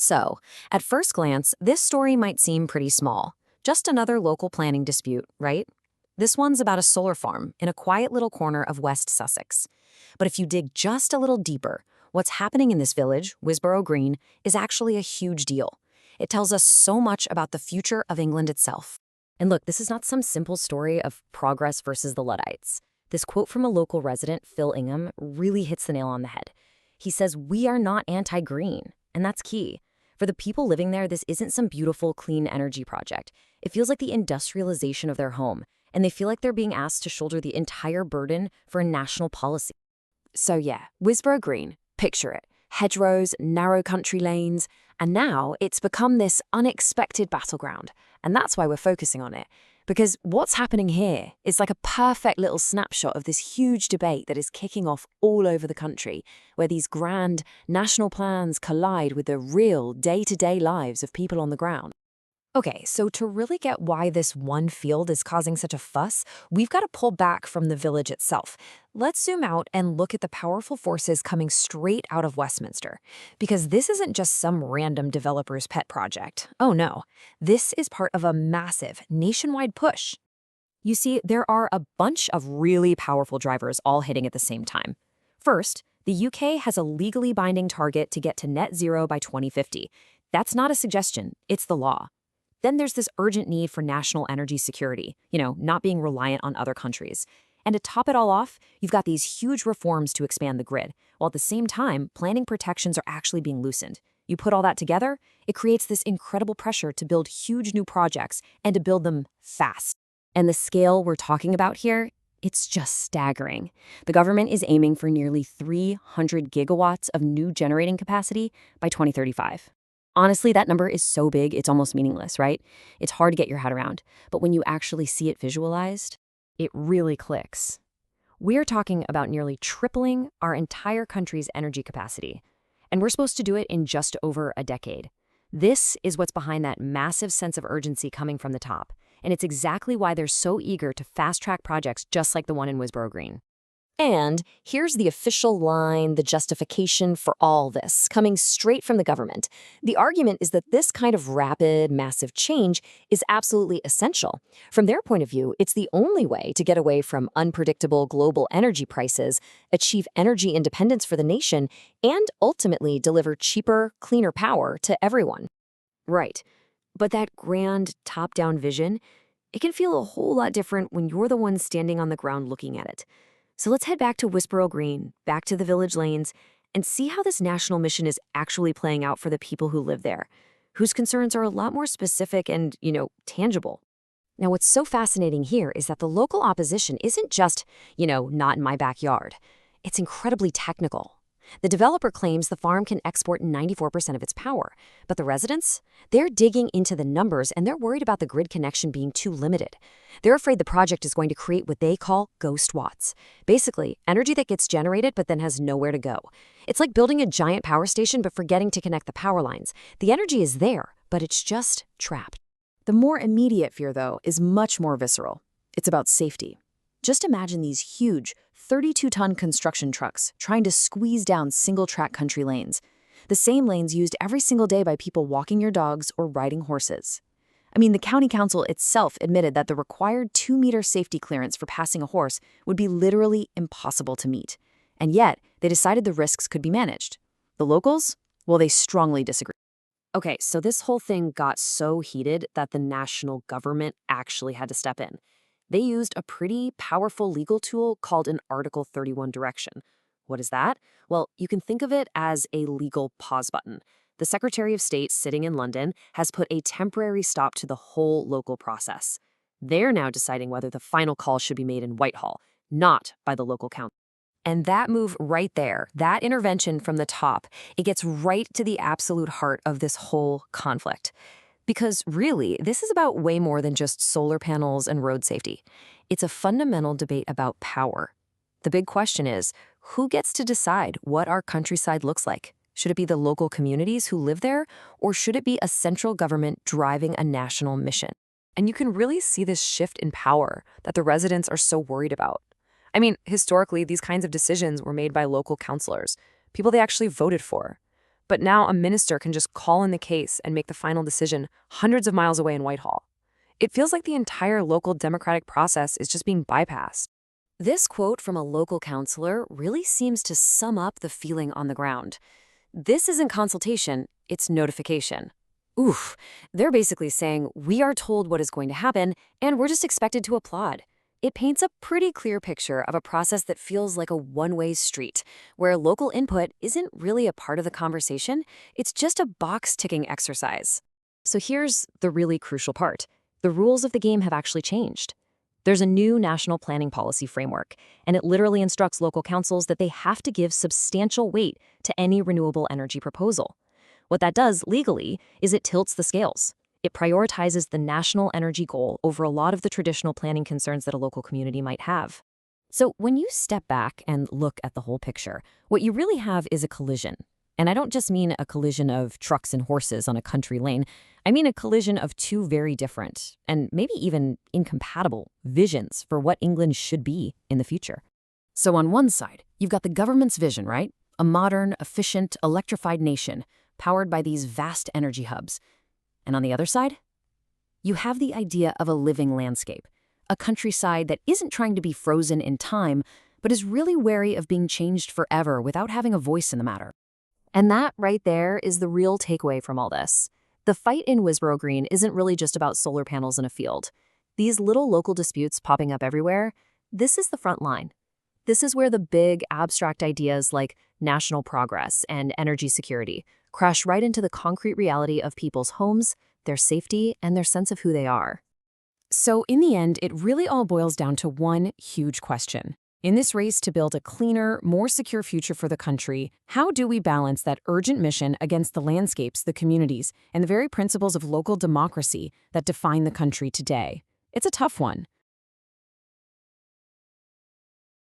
So, at first glance, this story might seem pretty small. Just another local planning dispute, right? This one's about a solar farm in a quiet little corner of West Sussex. But if you dig just a little deeper, what's happening in this village, Wisborough Green, is actually a huge deal. It tells us so much about the future of England itself. And look, this is not some simple story of progress versus the Luddites. This quote from a local resident, Phil Ingham, really hits the nail on the head. He says, "We are not anti-green," and that's key. For the people living there, this isn't some beautiful, clean energy project. It feels like the industrialization of their home, and they feel like they're being asked to shoulder the entire burden for a national policy. So yeah, Wisborough Green, picture it. Hedgerows, narrow country lanes, and now it's become this unexpected battleground. And that's why we're focusing on it. Because what's happening here is like a perfect little snapshot of this huge debate that is kicking off all over the country, where these grand national plans collide with the real day-to-day lives of people on the ground. Okay, so to really get why this one field is causing such a fuss, we've got to pull back from the village itself. Let's zoom out and look at the powerful forces coming straight out of Westminster. Because this isn't just some random developer's pet project. Oh no, this is part of a massive nationwide push. You see, there are a bunch of really powerful drivers all hitting at the same time. First, the UK has a legally binding target to get to net zero by 2050. That's not a suggestion, it's the law. Then there's this urgent need for national energy security, not being reliant on other countries. And to top it all off, you've got these huge reforms to expand the grid, while at the same time, planning protections are actually being loosened. You put all that together, it creates this incredible pressure to build huge new projects and to build them fast. And the scale we're talking about here, it's just staggering. The government is aiming for nearly 300 gigawatts of new generating capacity by 2035. Honestly, that number is so big, it's almost meaningless, right? It's hard to get your head around. But when you actually see it visualized, it really clicks. We're talking about nearly tripling our entire country's energy capacity. And we're supposed to do it in just over a decade. This is what's behind that massive sense of urgency coming from the top. And it's exactly why they're so eager to fast-track projects just like the one in Wisborough Green. And here's the official line, the justification for all this, coming straight from the government. The argument is that this kind of rapid, massive change is absolutely essential. From their point of view, it's the only way to get away from unpredictable global energy prices, achieve energy independence for the nation, and ultimately deliver cheaper, cleaner power to everyone. Right. But that grand, top-down vision, it can feel a whole lot different when you're the one standing on the ground looking at it. So let's head back to Wisborough Green, back to the village lanes, and see how this national mission is actually playing out for the people who live there, whose concerns are a lot more specific and, tangible. Now, what's so fascinating here is that the local opposition isn't just, not in my backyard. It's incredibly technical. The developer claims the farm can export 94% of its power, but the residents, they're digging into the numbers and they're worried about the grid connection being too limited. They're afraid the project is going to create what they call ghost watts. Basically, energy that gets generated but then has nowhere to go. It's like building a giant power station but forgetting to connect the power lines. The energy is there, but it's just trapped. The more immediate fear, though, is much more visceral. It's about safety. Just imagine these huge 32-ton construction trucks trying to squeeze down single-track country lanes, the same lanes used every single day by people walking your dogs or riding horses. I mean, the county council itself admitted that the required 2-meter safety clearance for passing a horse would be literally impossible to meet. And yet, they decided the risks could be managed. The locals? Well, they strongly disagree. Okay, so this whole thing got so heated that the national government actually had to step in. They used a pretty powerful legal tool called an Article 31 direction. What is that? Well, you can think of it as a legal pause button. The Secretary of State sitting in London has put a temporary stop to the whole local process. They're now deciding whether the final call should be made in Whitehall, not by the local council. And that move right there, that intervention from the top, it gets right to the absolute heart of this whole conflict. Because really, this is about way more than just solar panels and road safety. It's a fundamental debate about power. The big question is, who gets to decide what our countryside looks like? Should it be the local communities who live there, or should it be a central government driving a national mission? And you can really see this shift in power that the residents are so worried about. I mean, historically, these kinds of decisions were made by local councilors, people they actually voted for. But now a minister can just call in the case and make the final decision hundreds of miles away in Whitehall. It feels like the entire local democratic process is just being bypassed. This quote from a local councillor really seems to sum up the feeling on the ground. This isn't consultation, it's notification. Oof, they're basically saying we are told what is going to happen and we're just expected to applaud. It paints a pretty clear picture of a process that feels like a one-way street, where local input isn't really a part of the conversation, it's just a box-ticking exercise. So here's the really crucial part. The rules of the game have actually changed. There's a new national planning policy framework, and it literally instructs local councils that they have to give substantial weight to any renewable energy proposal. What that does legally is it tilts the scales. It prioritizes the national energy goal over a lot of the traditional planning concerns that a local community might have. So when you step back and look at the whole picture, what you really have is a collision. And I don't just mean a collision of trucks and horses on a country lane. I mean a collision of two very different, and maybe even incompatible, visions for what England should be in the future. So on one side, you've got the government's vision, right? A modern, efficient, electrified nation, powered by these vast energy hubs. And on the other side, you have the idea of a living landscape, a countryside that isn't trying to be frozen in time, but is really wary of being changed forever without having a voice in the matter. And that right there is the real takeaway from all this. The fight in Wisborough Green isn't really just about solar panels in a field. These little local disputes popping up everywhere, this is the front line. This is where the big, abstract ideas like national progress and energy security crash right into the concrete reality of people's homes, their safety, and their sense of who they are. So in the end, it really all boils down to one huge question. In this race to build a cleaner, more secure future for the country, how do we balance that urgent mission against the landscapes, the communities, and the very principles of local democracy that define the country today? It's a tough one,